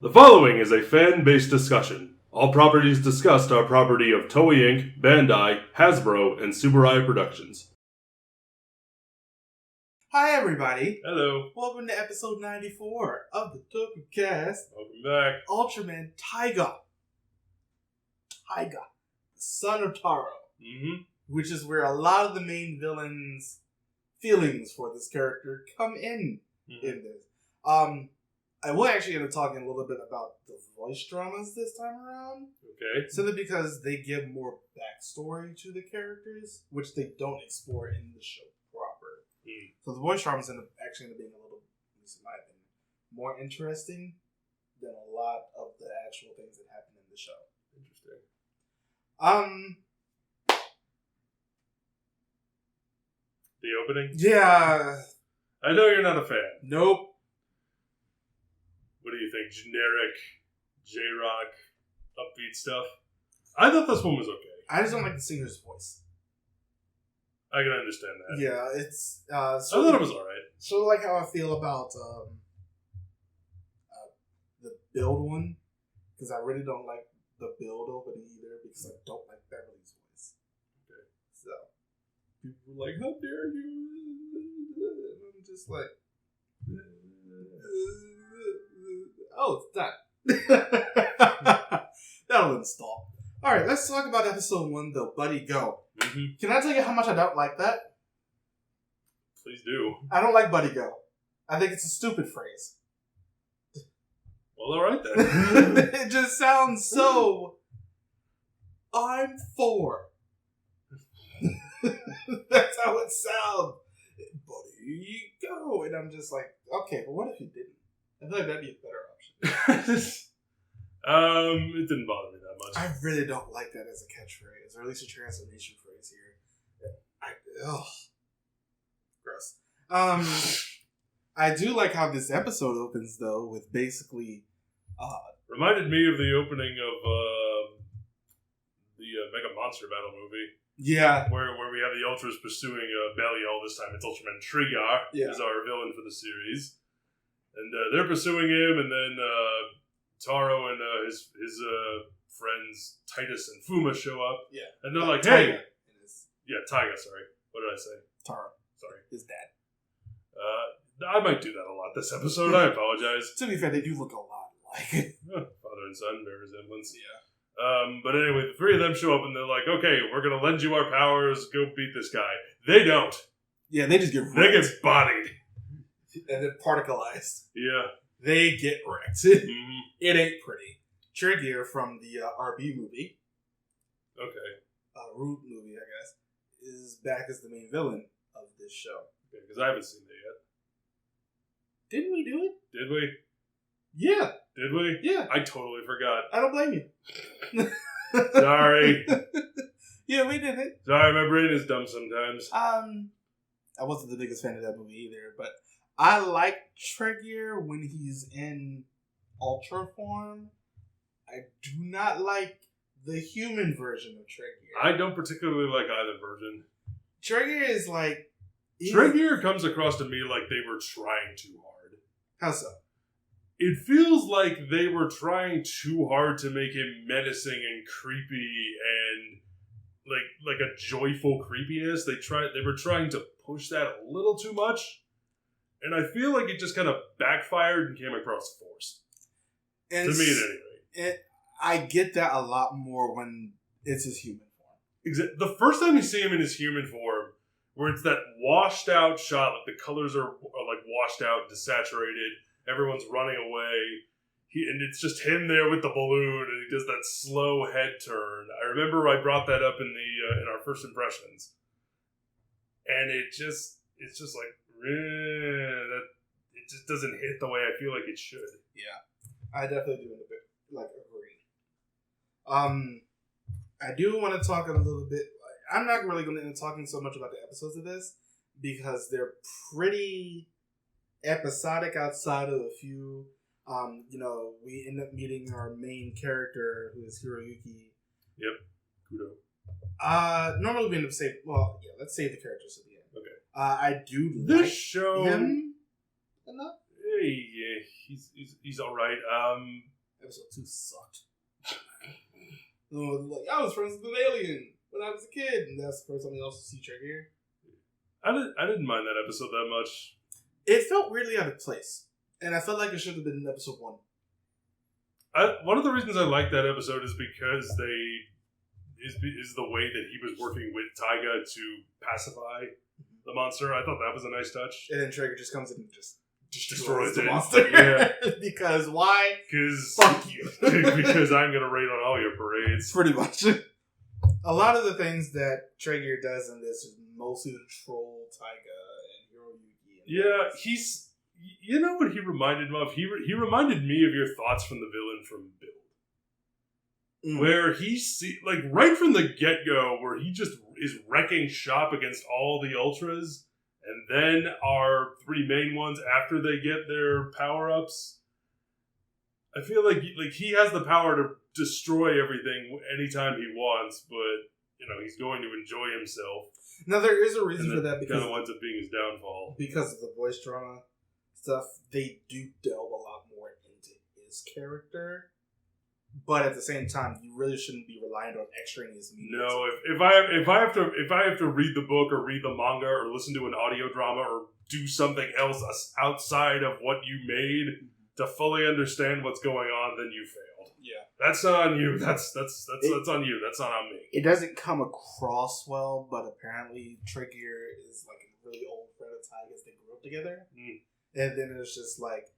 The following is a fan-based discussion. All properties discussed are property of Toei Inc., Bandai, Hasbro, and Subaru Productions. Hi everybody, Hello. welcome to episode 94 of the Tokucast. Welcome back. Ultraman Taiga. Taiga, the son of Taro. Which is where a lot of the main villain's feelings for this character come in this. I will actually end up talking a little bit about the voice dramas this time around. Okay. Simply because they give more backstory to the characters, which they don't explore in the show proper. So the voice dramas end up being a little, at least in my opinion, more interesting than a lot of the actual things that happen in the show. Interesting. The opening? Yeah. I know you're not a fan. Nope. What do you think? Generic J-Rock upbeat stuff? I thought this one was okay. I just don't like the singer's voice. I can understand that. Yeah, it's... I thought it was alright. Sort of like how I feel about the Build one. Because I really don't like the Build opening either, because I don't like Beverly's voice. Okay. So, people were like, how dare you? And I'm just like... Oh, it's done. That'll install. Alright, let's talk about episode 1, though. Buddy Go. Can I tell you how much I don't like that? Please do. I don't like Buddy Go. I think it's a stupid phrase. Well, alright then. It just sounds so... I'm 4. That's how it sounds. Buddy Go. And I'm just like, okay, but what if you didn't? I feel like that'd be a better option. It didn't bother me that much. I really don't like that as a catchphrase, or at least a transformation phrase here. Gross. I do like how this episode opens, though, with basically... Reminded me of the opening of the Mega Monster Battle movie. Yeah. Where we have the Ultras pursuing Belial. This time it's Ultraman Taiga, who's our villain for the series. And they're pursuing him, and then Taro and his friends Titus and Fuma show up. Yeah. And they're like, Tyga. hey! Yeah, Tyga, sorry. What did I say? Taro. Sorry. His dad. I might do that a lot this episode. I apologize. To be fair, they do look a lot alike. Father and son, their resemblance. Yeah. But anyway, the three of them show up, and they're like, okay, we're going to lend you our powers. Go beat this guy. They don't. Yeah, they just get wrecked. They get bodied. And then particleized. Yeah. They get wrecked. Mm-hmm. It ain't pretty. Trigger from the RB movie. Okay. Root movie, I guess, is back as the main villain of this show. Okay, because I haven't seen it yet. Didn't we do it? Did we? Yeah. Did we? Yeah. I totally forgot. I don't blame you. Sorry. Yeah, we did it. Sorry, my brain is dumb sometimes. I wasn't the biggest fan of that movie either, but I like Trigger when he's in Ultra form. I do not like the human version of Trigger. I don't particularly like either version. Trigger is like... Trigger comes across to me like they were trying too hard. How so? It feels like they were trying too hard to make him menacing and creepy and like a joyful creepiness. They were trying to push that a little too much. And I feel like it just kind of backfired and came across forced. To me, at any rate. I get that a lot more when it's his human form. The first time you see him in his human form, where it's that washed out shot, like the colors are like washed out, desaturated, everyone's running away, and it's just him there with the balloon, and he does that slow head turn. I remember I brought that up in the in our first impressions, and it's just like that. It just doesn't hit the way I feel like it should. Yeah, I definitely do agree. I do want to talk a little bit. I'm not really going to end up talking so much about the episodes of this because they're pretty episodic outside of a few. We end up meeting our main character, who is Hiroyuki. Yep. Kudo. Normally we end up saying, let's save the characters at the end. Okay. I do This like show him enough. yeah, he's all right. Episode 2 sucked. Like, I was friends with an alien when I was a kid, and that's the first time we also see Trigger. I didn't mind that episode that much. It felt weirdly out of place, and I felt like it should have been in episode 1. One of the reasons I like that episode is because is the way that he was working with Tyga to pacify the monster. I thought that was a nice touch. And then Trigger just comes in and just destroys the it. monster. Yeah. Because why? Because fuck you. Because I'm gonna raid on all your parades. Pretty much. A lot of the things that Trigger does in this is mostly to troll Tyga and Garo Versus Road. Yeah, he's. You know what he reminded me of? He reminded me of your thoughts from the villain from Build. Where like right from the get-go, where he just is wrecking shop against all the Ultras, and then our 3 main ones after they get their power-ups. I feel like he has the power to destroy everything anytime he wants, but he's going to enjoy himself. Now there is a reason for that, because kind of winds up being his downfall. Because of the voice drama stuff, they do delve a lot more into his character. But at the same time, you really shouldn't be reliant on extraneous media. No, if I have to read the book or read the manga or listen to an audio drama or do something else outside of what you made to fully understand what's going on, then you failed. Yeah, that's on you. That's on you. That's not on me. It doesn't come across well, but apparently Trigger is like a really old friend of Tyga's. They grew up together, and then it's just like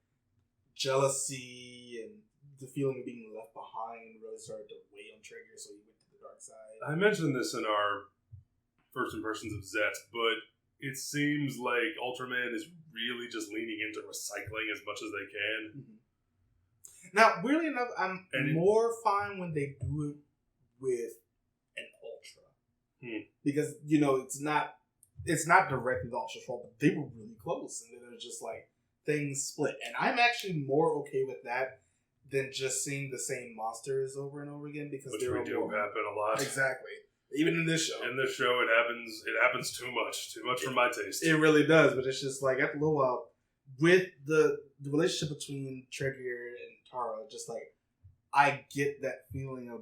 jealousy and the feeling of being left behind really started to weigh on Trigger, so he went to the dark side. I mentioned this in our first impressions of Zet, but it seems like Ultraman is really just leaning into recycling as much as they can. Mm-hmm. Now, weirdly enough, I'm more fine when they do it with an Ultra. Because, it's not directly the Ultra's fault, but they were really close, and then it was just like, things split. And I'm actually more okay with that than just seeing the same monsters over and over again, because which we do happen a lot. Exactly. Even in this show. In this show, it happens too much for my taste. It really does, but it's just like after a little while, with the relationship between Trigger and Taro, just like I get that feeling of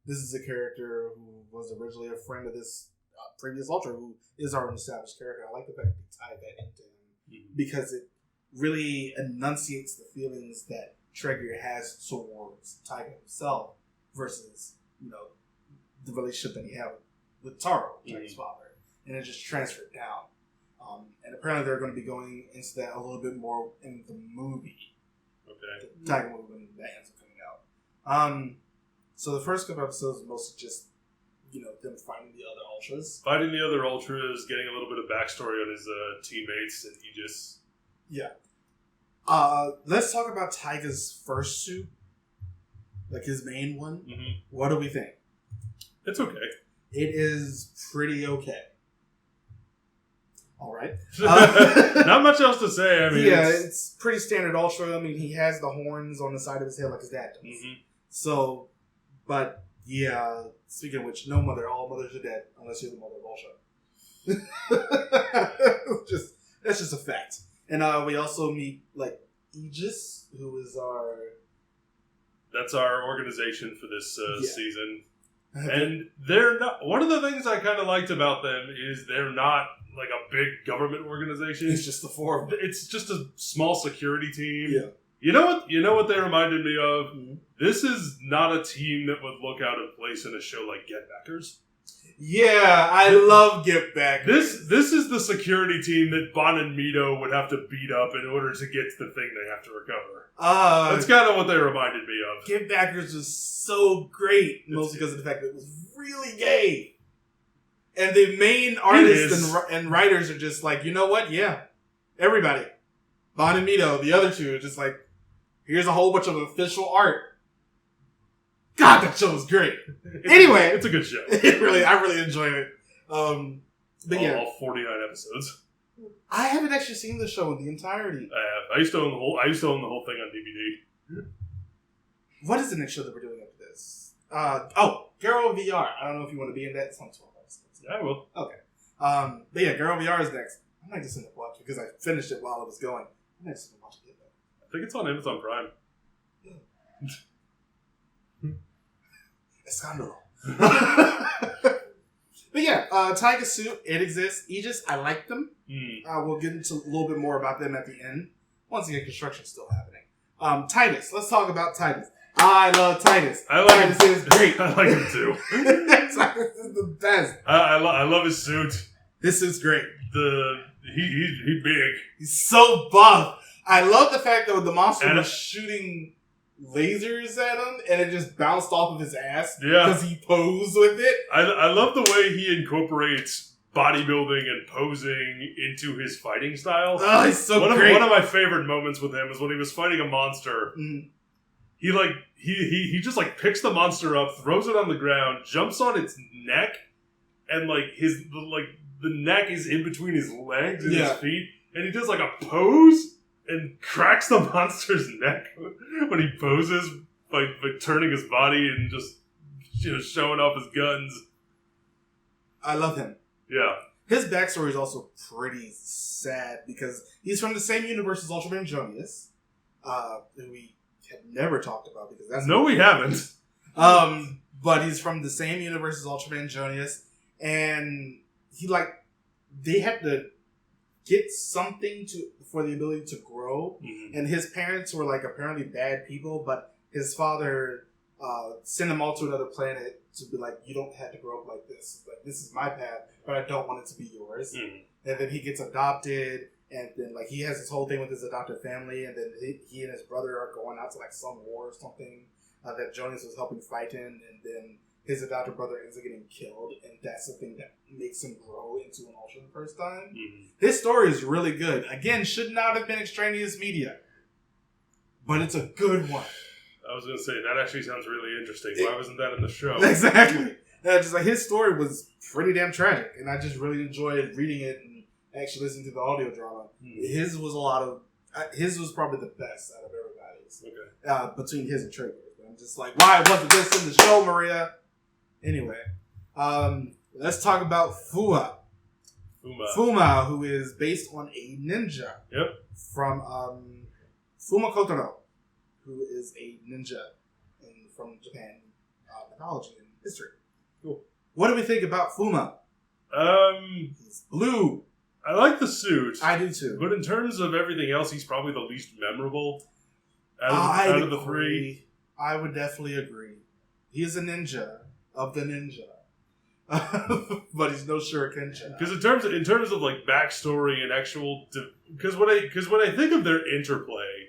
this is a character who was originally a friend of this previous Ultra, who is our established character. I like the fact that they tied that into him because it really enunciates the feelings that Trigger has towards Tyga himself versus, the relationship that he had with Taro, Tyga's father. And it just transferred down. And apparently they're going to be going into that a little bit more in the movie. Okay. The Tyga movie when that ends up coming out. So the first couple episodes are mostly just, them fighting the other Ultras. Fighting the other Ultras, getting a little bit of backstory on his teammates, and he just... Yeah. Let's talk about Tyga's first suit, like his main one. Mm-hmm. What do we think? It's okay. It is pretty okay. All right. Not much else to say. I mean, it's pretty standard Ultra. I mean, he has the horns on the side of his head like his dad does. Mm-hmm. So, but yeah. Speaking of which, no mother. All mothers are dead unless you're the mother of Ultra. That's just a fact. And we also meet, Aegis, who is our... That's our organization for this season. And they're not... One of the things I kind of liked about them is they're not, like, a big government organization. It's just the four of them. It's just a small security team. Yeah. You know what they reminded me of? Mm-hmm. This is not a team that would look out of place in a show like Get Backers. Yeah, I love Get Back. This is the security team that Bon and Mito would have to beat up in order to get the thing they have to recover. That's kind of what they reminded me of. Get Backers was so great, mostly because of the fact that it was really gay. And the main artists and writers are just like, you know what? Yeah, everybody. Bon and Mito, the other two, are just like, here's a whole bunch of official art. God, that show was great. Anyway, it's a good show. I really enjoyed it. But all 49 episodes. I haven't actually seen the show in the entirety. I have. I used to own the whole thing on DVD. What is the next show that we're doing after this? Garo VR. I don't know if you want to be in that. It's on 12 episodes. Yeah, I will. Okay. But yeah, Garo VR is next. I might just end up watching because I finished it while it was going. I Next time, watch it. I think it's on Amazon Prime. Escándalo. But yeah, Tyga suit, it exists. Aegis, I like them. We'll get into a little bit more about them at the end. Once again, construction's still happening. Titus, let's talk about Titus. I love Titus. Titus is great. I like him too. Titus is the best. I love his suit. This suit's great. He's big. He's so buff. I love the fact that the monster was shooting lasers at him and it just bounced off of his ass because he posed with it. I love the way he incorporates bodybuilding and posing into his fighting style. Oh, he's so great. One of my favorite moments with him is when he was fighting a monster. He just like picks the monster up, throws it on the ground, jumps on its neck, and the neck is in between his legs and his feet, and he does like a pose and cracks the monster's neck when he poses by turning his body and just showing off his guns. I love him. Yeah. His backstory is also pretty sad because he's from the same universe as Ultraman Jonas, who we have never talked about because that's we haven't. But he's from the same universe as Ultraman Jonas, and they had to get something for the ability to grow, and his parents were apparently bad people, but his father sent them all to another planet to be like, you don't have to grow up like this. This is my path, but I don't want it to be yours. And then he gets adopted, and then he has this whole thing with his adopted family, and then he and his brother are going out to some war or something that Jonas was helping fight in, and then his adopted brother ends up getting killed, and that's the thing that makes him grow into an Ultra the first time. His story is really good. Again, should not have been extraneous media, but it's a good one. I was going to say, that actually sounds really interesting. Why wasn't that in the show? Exactly. Just his story was pretty damn tragic, and I just really enjoyed reading it and actually listening to the audio drama. His was probably the best out of everybody's. Okay. Between his and Trigger's. I'm just like, why wasn't this in the show, Maria? Anyway, let's talk about Fuma. Fuma, who is based on a ninja. Yep. From Fuma Kotaro, who is a ninja from Japan, mythology and history. Cool. What do we think about Fuma? He's blue. I like the suit. I do too. But in terms of everything else, he's probably the least memorable out of the three. I would definitely agree. He is a ninja of the ninja. But he's no shuriken. Because in terms of backstory and actual, because when I think of their interplay,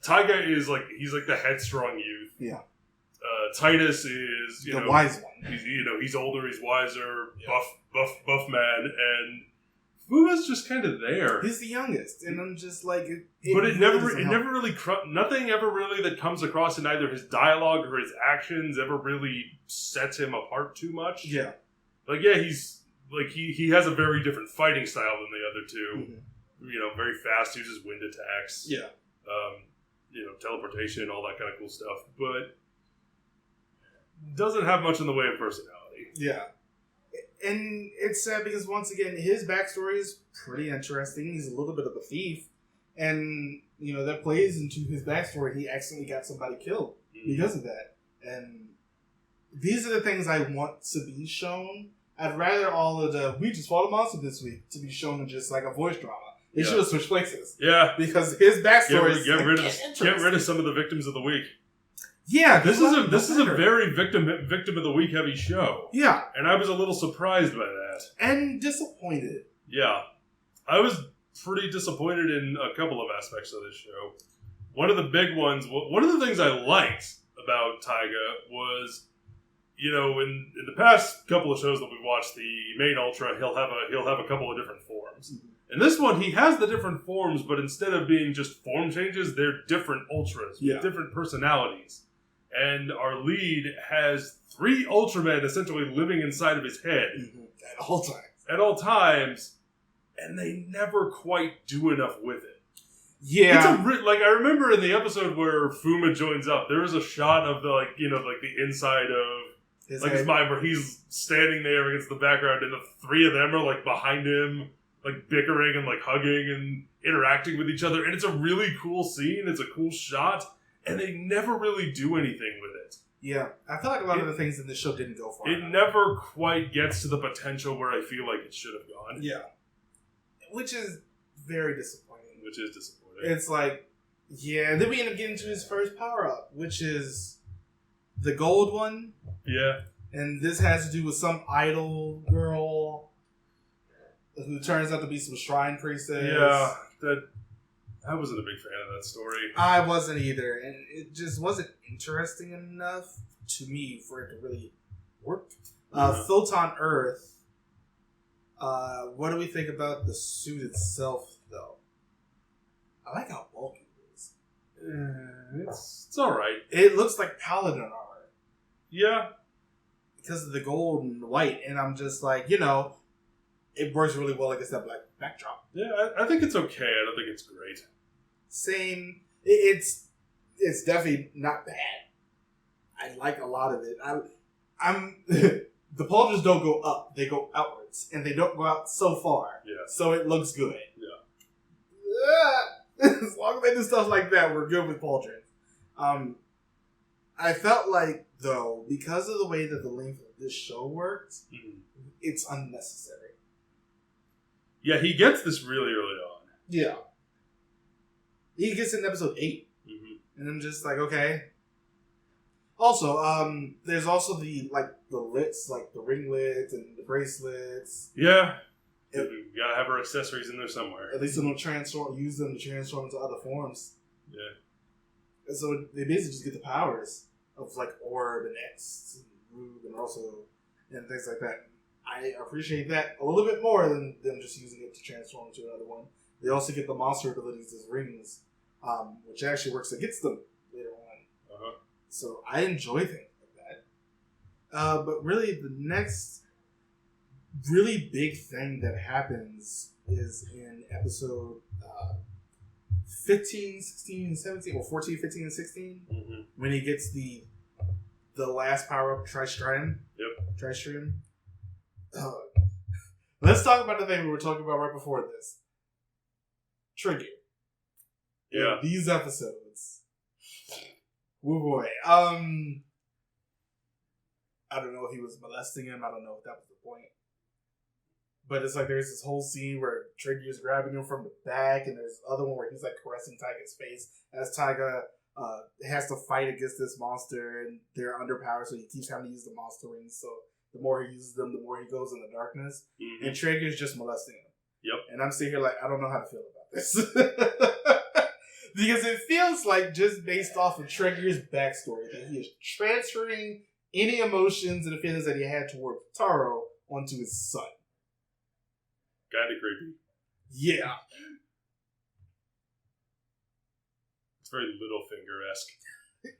Tyga is he's the headstrong youth. Yeah. Titus is the wise one. He's older, he's wiser, buff man, and Fuma's just kind of there. He's the youngest, and I'm just nothing ever really that comes across in either his dialogue or his actions ever really sets him apart too much. Yeah. He's he has a very different fighting style than the other two. Very fast, uses wind attacks. Yeah. Teleportation, all that kind of cool stuff, but doesn't have much in the way of personality. Yeah. And it's sad because, once again, his backstory is pretty interesting. He's a little bit of a thief. And, that plays into his backstory. He accidentally got somebody killed because of that. And these are the things I want to be shown. I'd rather all of the, we just fought a monster this week, to be shown in just a voice drama. They should have switched places. Yeah. Because his backstory is get rid of some of the victims of the week. Yeah, this is a very victim of the week heavy show. Yeah, and I was a little surprised by that and disappointed. Yeah, I was pretty disappointed in a couple of aspects of this show. One of the big ones, one of the things I liked about Tyga was, in the past couple of shows that we watched, the main Ultra, he'll have a couple of different forms. In this one, he has the different forms, but instead of being just form changes, they're different Ultras with different personalities. And our lead has 3 Ultramen essentially living inside of his head. At all times. At all times. And they never quite do enough with it. Yeah. I remember in the episode where Fuma joins up, there was a shot of the inside of his mind where he's standing there against the background and the 3 of them are behind him, like bickering and like hugging and interacting with each other, and it's a really cool scene. It's a cool shot, and they never really do anything with it. Yeah, I feel like a lot of the things in this show didn't go far enough. It never quite gets to the potential where I feel like it should have gone. Yeah, which is very disappointing. It's like, yeah, and then we end up getting to his first power up, which is the gold one. Yeah. And this has to do with some idol girl who turns out to be some shrine priestess. Yeah, I wasn't a big fan of that story. I wasn't either, and it just wasn't interesting enough to me for it to really work. Photon Earth. What do we think about the suit itself, though? I like how bulky it is. It's all right. It looks like Paladin armor. Yeah. Because of the gold and white, and I'm just like, it works really well against that black backdrop. Yeah, I think it's okay. I don't think it's great. Same. It's definitely not bad. I like a lot of it. The pauldrons don't go up; they go outwards, and they don't go out so far. Yeah. So it looks good. Yeah. As long as they do stuff like that, we're good with pauldrons. I felt like, though, because of the way that the length of this show works, it's unnecessary. Yeah, he gets this really early on. Yeah. He gets in episode 8. And I'm just like, okay. Also, there's also the lits, like the ringlets and the bracelets. Yeah. You gotta have her accessories in there somewhere. At least they don't use them to transform into other forms. Yeah. And so they basically just get the powers of like Orb and X and Rube and things like that. I appreciate that a little bit more than them just using it to transform into another one. They also get the monster abilities as rings, which actually works against them later on. Uh-huh. So I enjoy things like that. But really, the next really big thing that happens is in episode 15, 16, 17, or 14, 15, and 16, when he gets the last power-up, Tristrium. Yep. Tristrium. Let's talk about the thing we were talking about right before this. Trigger. Yeah. These episodes. Oh boy. I don't know if he was molesting him. I don't know if that was the point. But it's like there's this whole scene where Trigger is grabbing him from the back, and there's other one where he's like caressing Tyga's face as Tyga has to fight against this monster, and they're underpowered, so he keeps having to use the monster rings. So the more he uses them, the more he goes in the darkness. And Trigger's just molesting him. Yep. And I'm sitting here like, I don't know how to feel about this. Because it feels like, just based off of Trigger's backstory, that he is transferring any emotions and feelings that he had toward Taro onto his son. Kinda creepy. Yeah. It's very Littlefinger-esque.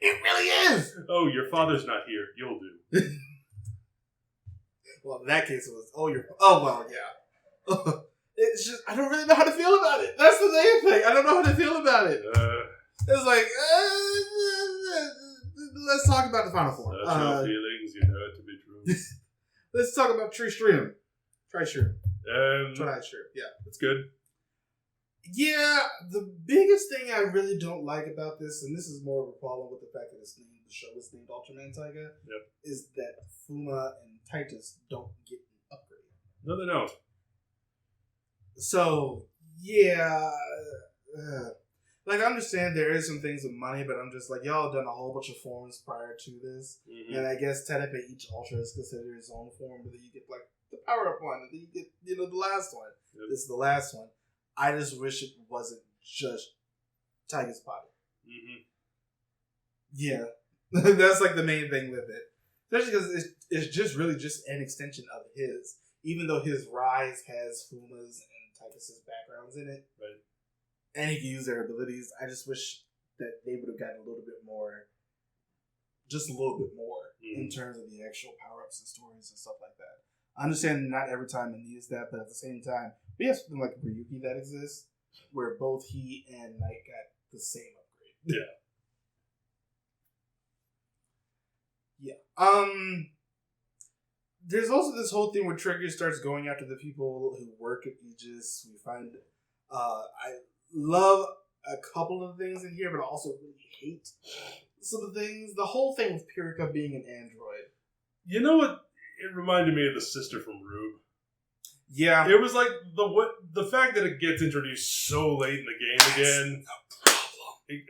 It really is! Oh, your father's not here. You'll do. Well, in that case, it was, well, yeah. It's just, I don't really know how to feel about it. That's the main thing. I don't know how to feel about it. It's like, let's talk about the final form. Your feelings, you know it to be true. Let's talk about Tristrium. Tristrium. Yeah. It's good. Yeah, the biggest thing I really don't like about this, and this is more of a problem with the fact that the show is named Ultraman Taiga, is that Fuma and Titus don't get an upgrade. No, they don't. So, yeah. I understand there is some things with money, but I'm just like, y'all have done a whole bunch of forms prior to this. And I guess technically each Ultra is considered its own form, but then you get like the power-up one, and then you get, the last one. Yep. This is the last one. I just wish it wasn't just Tyga's body. Yeah. That's like the main thing with it. Especially because it's just really just an extension of his. Even though his rise has Fuma's and Titus's backgrounds in it. Right. And he can use their abilities. I just wish that they would have gotten a little bit more. Just a little bit more in terms of the actual power-ups and stories and stuff like that. I understand not every time it needs that, but at the same time, we have something like Ryuki that exists, where both he and Knight got the same upgrade. Yeah. there's also this whole thing where Trigger starts going after the people who work at Aegis. We find I love a couple of things in here, but I also really hate some of the things. The whole thing with Pyrrhica being an android. You know what? It reminded me of the sister from Rube. Yeah. It was like the fact that it gets introduced so late in the game again.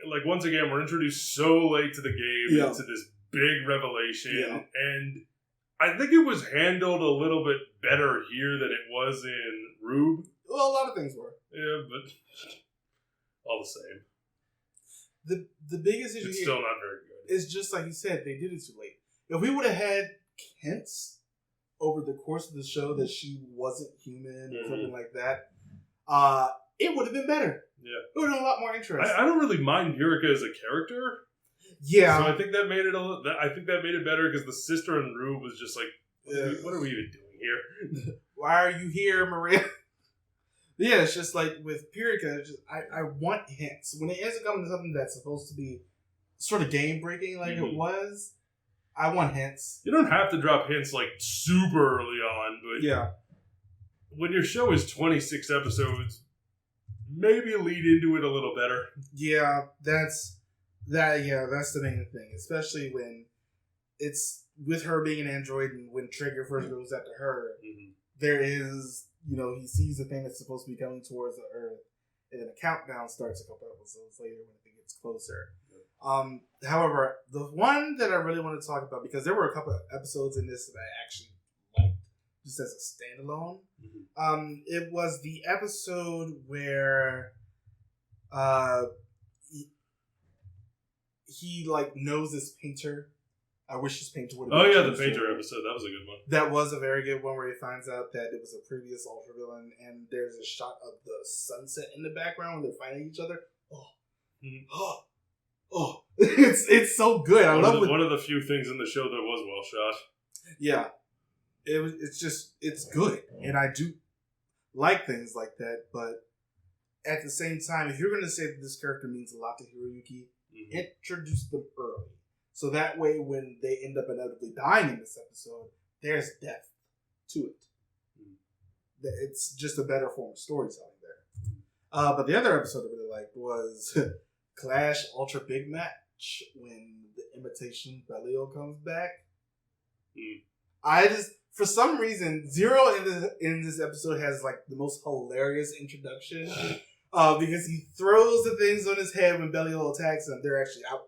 Like, once again, we're introduced so late to the game into this big revelation. And I think it was handled a little bit better here than it was in Rube. Well, a lot of things were. Yeah, but all the same. The biggest issue it's here still not very good. is just like you said, they did it too late. If we would have had hints over the course of the show that she wasn't human or something like that, it would have been better. Yeah. It would have been a lot more interesting. I don't really mind Pyrrhica as a character. Yeah. So I think that made it better because the sister in Rube was just like, what are we even doing here? Why are you here, Maria? Yeah, it's just like with Pyrrhica, I want hints. When it ends up coming to something that's supposed to be sort of game breaking like it was, I want hints. You don't have to drop hints like super early on, but when your show is 26 episodes, maybe lead into it a little better. Yeah, that's the main thing. Especially when it's with her being an android and when Trigger first goes after her, there is, he sees the thing that's supposed to be coming towards the Earth, and then a countdown starts a couple episodes later when it gets closer. However, the one that I really want to talk about, because there were a couple of episodes in this that I actually liked, just as a standalone. It was the episode where he knows this painter. I wish this painter would have been the painter episode. That was a good one. That was a very good one where he finds out that it was a previous Ultra villain, and there's a shot of the sunset in the background when they're fighting each other. It's so good. I love one of the few things in the show that was well shot. Yeah. It's good. And I do like things like that, but at the same time, if you're going to say that this character means a lot to Hiroyuki, introduce them early. So that way, when they end up inevitably dying in this episode, there's depth to it. It's just a better form of storytelling there. But the other episode I really liked was Clash Ultra Big Match, when the imitation Belial comes back. For some reason, Zero in this episode has the most hilarious introduction because he throws the things on his head when Belial attacks him. They're actually out.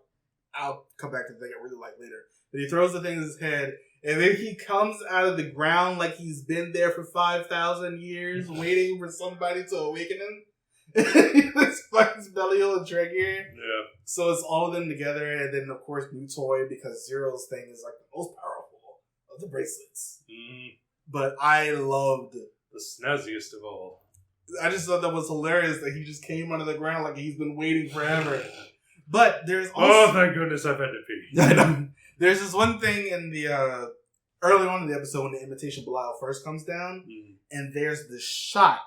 I'll come back to the thing I really like later. But he throws the thing in his head, and then he comes out of the ground like he's been there for 5,000 years, waiting for somebody to awaken him. He just finds Belial and Trigger. Yeah. So it's all of them together, and then of course New Toy, because Zero's thing is the most powerful of the bracelets. But I loved the snazziest of all. I just thought that was hilarious that he just came out of the ground like he's been waiting forever. But there's also... thank goodness I've had to pee. I know. There's this one thing in the... early on in the episode when the imitation Belial first comes down, and there's this shot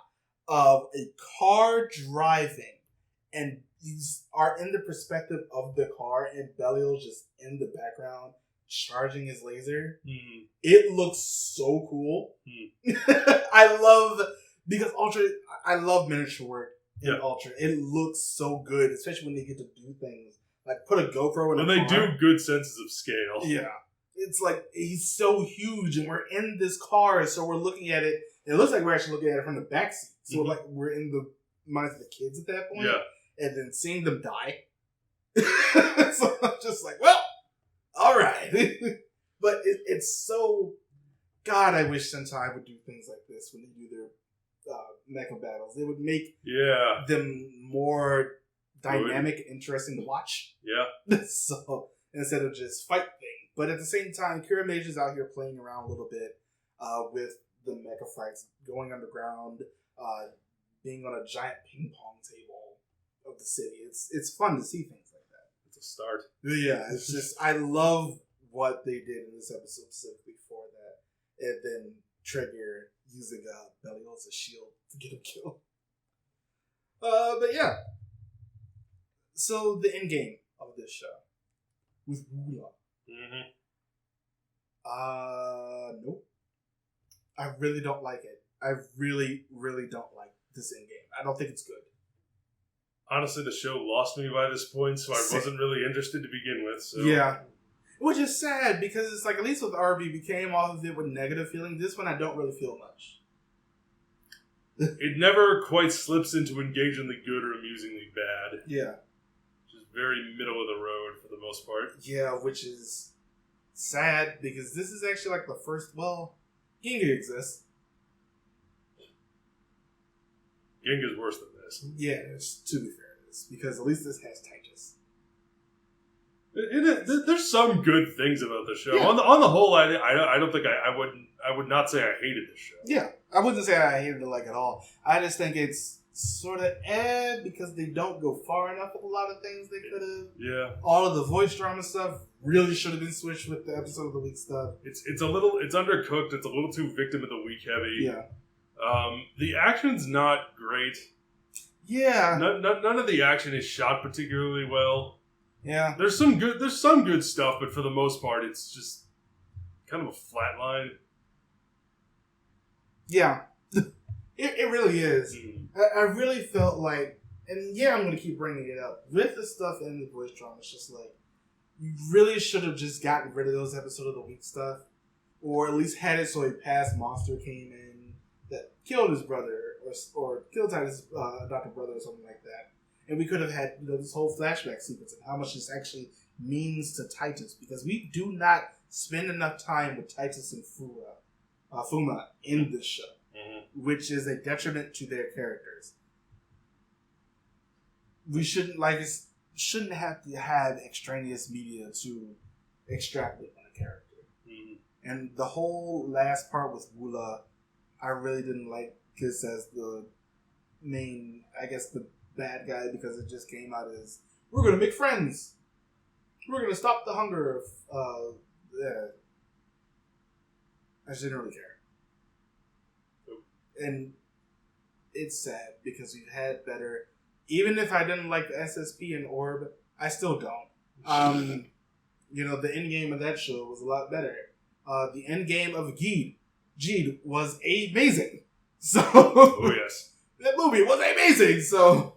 of a car driving, and you are in the perspective of the car, and Belial's just in the background charging his laser. It looks so cool. I love miniature work. In Ultra, it looks so good, especially when they get to do things like put a GoPro in. When they do good senses of scale, it's he's so huge, and we're in this car, so we're looking at it. It looks like we're actually looking at it from the back seat, so we're in the minds of the kids at that point, and then seeing them die. So I'm just well, all right, but it's so. God, I wish Sentai would do things like this when they do their mecha battles. They would make them more dynamic, interesting to watch. Yeah. So instead of just fight thing, but at the same time, Kira Mage is out here playing around a little bit with the mecha fights, going underground, being on a giant ping pong table of the city. It's fun to see things like that. It's a start. Yeah, it's just I love what they did in this episode specifically for that, and then Trigger using Belial as a shield to get him killed. But yeah. So the end game of this show with Wula. Nope. I really don't like it. I really, really don't like this endgame. I don't think it's good. Honestly, the show lost me by this point, so I Same. wasn't really interested to begin with. So. Yeah. Which is sad, because it's like, at least with RB, came off of it with negative feelings. This one, I don't really feel much. It never quite slips into engagingly good or amusingly bad. Yeah. Just very middle of the road for the most part. Yeah, which is sad, because this is actually like the first, well, Ginga exists. Ginga's worse than this. Yeah, to be fair, it is, because at least this has Titus. There's some good things about the show. Yeah. On the whole, I don't think I would not say I hated this show. Yeah, I wouldn't say I hated it like at all. I just think it's sort of because they don't go far enough with a lot of things they could have. Yeah. All of the voice drama stuff really should have been switched with the episode of the week stuff. It's undercooked. It's a little too victim of the week heavy. Yeah. The action's not great. Yeah. None of the action is shot particularly well. Yeah. There's some good stuff, but for the most part, it's just kind of a flat line. Yeah. It really is. Mm. I really felt like, and yeah, I'm going to keep bringing it up, with the stuff in the voice drama, it's just like, you really should have just gotten rid of those episode of the week stuff, or at least had it so a past monster came in that killed his brother, or killed Titus' adopted brother, or something like that. And we could have had this whole flashback sequence and how much this actually means to Titus, because we do not spend enough time with Titus and Fuma in this show, which is a detriment to their characters. We shouldn't have to have extraneous media to extrapolate on a character. Mm-hmm. And the whole last part with Wula, I really didn't like this as the main, I guess, the bad guy, because it just came out as, we're going to make friends. We're going to stop the hunger. I just didn't really care. And it's sad, because we've had better. Even if I didn't like the SSP and Orb, I still don't. The end game of that show was a lot better. The end game of Geed was amazing. So, oh yes, that movie was amazing. So,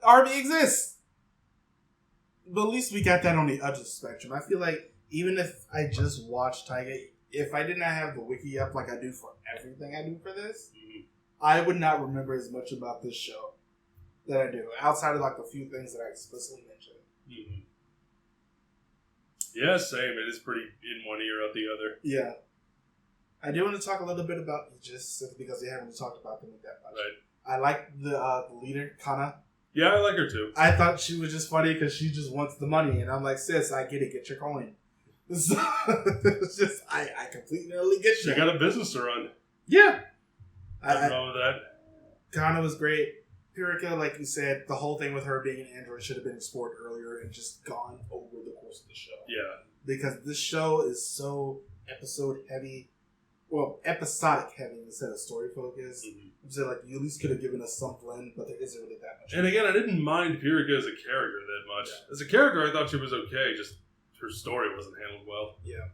RB exists, but at least we got that on the other spectrum. I feel like even if I just watched Tyga, if I did not have the wiki up like I do for everything I do for this, I would not remember as much about this show that I do, outside of like the few things that I explicitly mentioned. Mm-hmm. Yeah, same. It is pretty in one ear out the other. Yeah. I do want to talk a little bit about Aegis, simply because we haven't talked about them that much. Right. I like the leader, Kana. Yeah, I like her too. I thought she was just funny because she just wants the money, and I'm like, sis, I get it, get your coin. So, it's just, I completely get you. She got a business to run. Yeah. Nothing wrong with that. Kana was great. Pirika, like you said, the whole thing with her being an android should have been explored earlier and just gone over the course of the show. Yeah. Because this show is so episodic heavy instead of story focused. Mm-hmm. So like, you at least could have given us some blend, but there isn't really that much. And again, I didn't mind Pirika as a character that much. Yeah. As a character, I thought she was okay, just her story wasn't handled well. Yeah.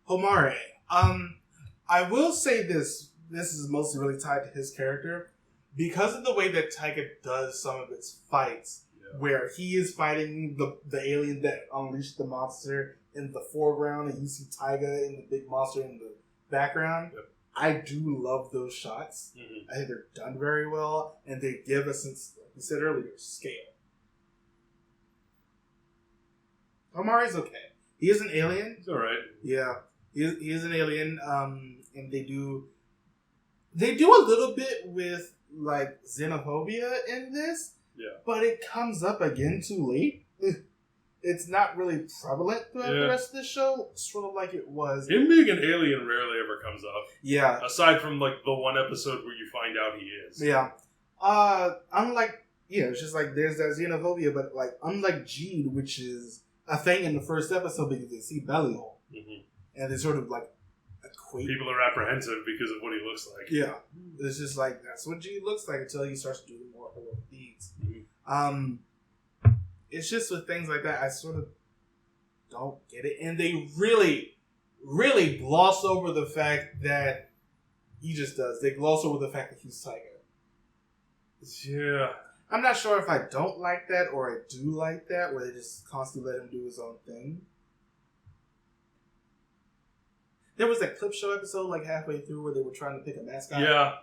Homare. I will say this is mostly really tied to his character. Because of the way that Tyga does some of its fights, where he is fighting the alien that unleashed the monster in the foreground, and you see Tyga in the big monster in the background, I do love those shots. Mm-hmm. I think they're done very well, and they give us, like you said earlier, scale. Omari's okay. He is an alien. He's alright. Yeah. He is an alien, and they do a little bit with like xenophobia in this, but it comes up again too late. It's not really prevalent throughout the rest of the show, sort of like it was. Him being an alien rarely ever comes up. Yeah. Aside from like the one episode where you find out he is. Yeah. It's just like there's that xenophobia, but like unlike Gede, which is a thing in the first episode because they see belly hole, and they sort of like equate. People are apprehensive because of what he looks like. Yeah, it's just like that's what Gede looks like until he starts doing more heroic deeds. It's just with things like that, I sort of don't get it, and they really, really gloss over the fact that he just does. They gloss over the fact that he's Tyga. Yeah. I'm not sure if I don't like that or I do like that, where they just constantly let him do his own thing. There was that clip show episode like halfway through where they were trying to pick a mascot. Yeah.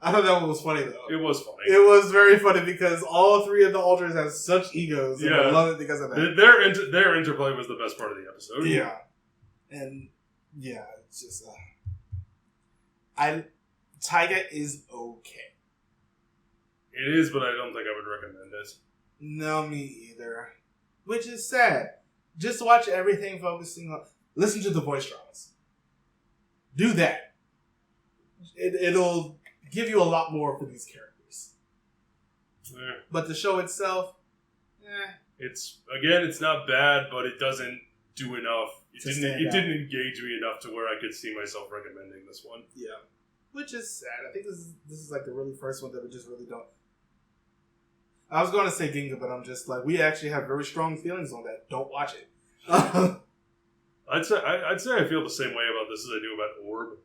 I thought that one was funny though. It was funny. It was very funny because all three of the Ultras have such egos. And I love it because of that. Their interplay was the best part of the episode. Yeah. And yeah, it's just Tyga is okay. It is, but I don't think I would recommend it. No, me either. Which is sad. Just watch everything focusing on... Listen to the voice dramas. Do that. It'll give you a lot more for these characters. Yeah. But the show itself... It's not bad, but it doesn't do enough. It didn't engage me enough to where I could see myself recommending this one. Yeah. Which is sad. I think this is like the really first one that we just really don't... I was going to say Ginga, but I'm just like, we actually have very strong feelings on that. Don't watch it. I'd say I feel the same way about this as I do about Orb.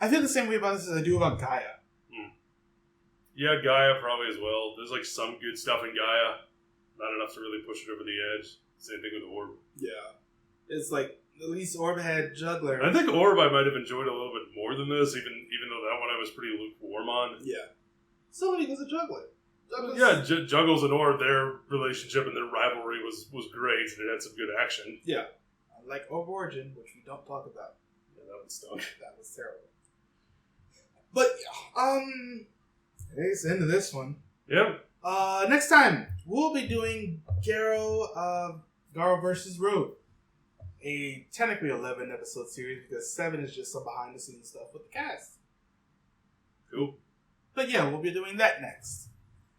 I feel the same way about this as I do about Gaia. Yeah, Gaia probably as well. There's like some good stuff in Gaia. Not enough to really push it over the edge. Same thing with Orb. Yeah. It's like, at least Orb had Juggler. I think Orb I might have enjoyed a little bit more than this, even though that one I was pretty lukewarm on. Yeah. So because of Juggler. Yeah, Juggles and Orb, their relationship and their rivalry was great, and it had some good action. Yeah. Like Orb Origin, which we don't talk about. Yeah, that one stunk. That was terrible. But, it's the end of this one. Yep. Next time, we'll be doing Garo Versus Road. A technically 11 episode series because 7 is just some behind the scenes stuff with the cast. Cool. But yeah, we'll be doing that next.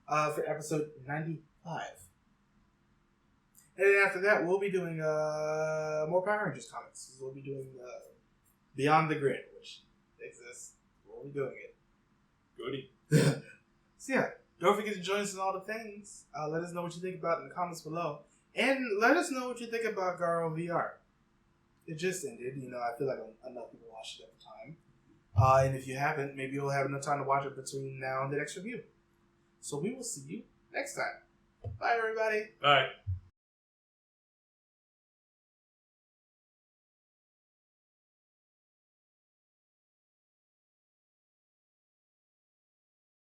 For episode 95. And then after that, we'll be doing more Power Rangers comics. We'll be doing Beyond the Grid, which exists. We'll be doing it. Goody. So yeah, don't forget to join us in all the things. Let us know what you think about it in the comments below. And let us know what you think about Garo VR. It just ended. I feel like enough people watched it at the time. And if you haven't, maybe you'll have enough time to watch it between now and the next review. So we will see you next time. Bye, everybody. Bye.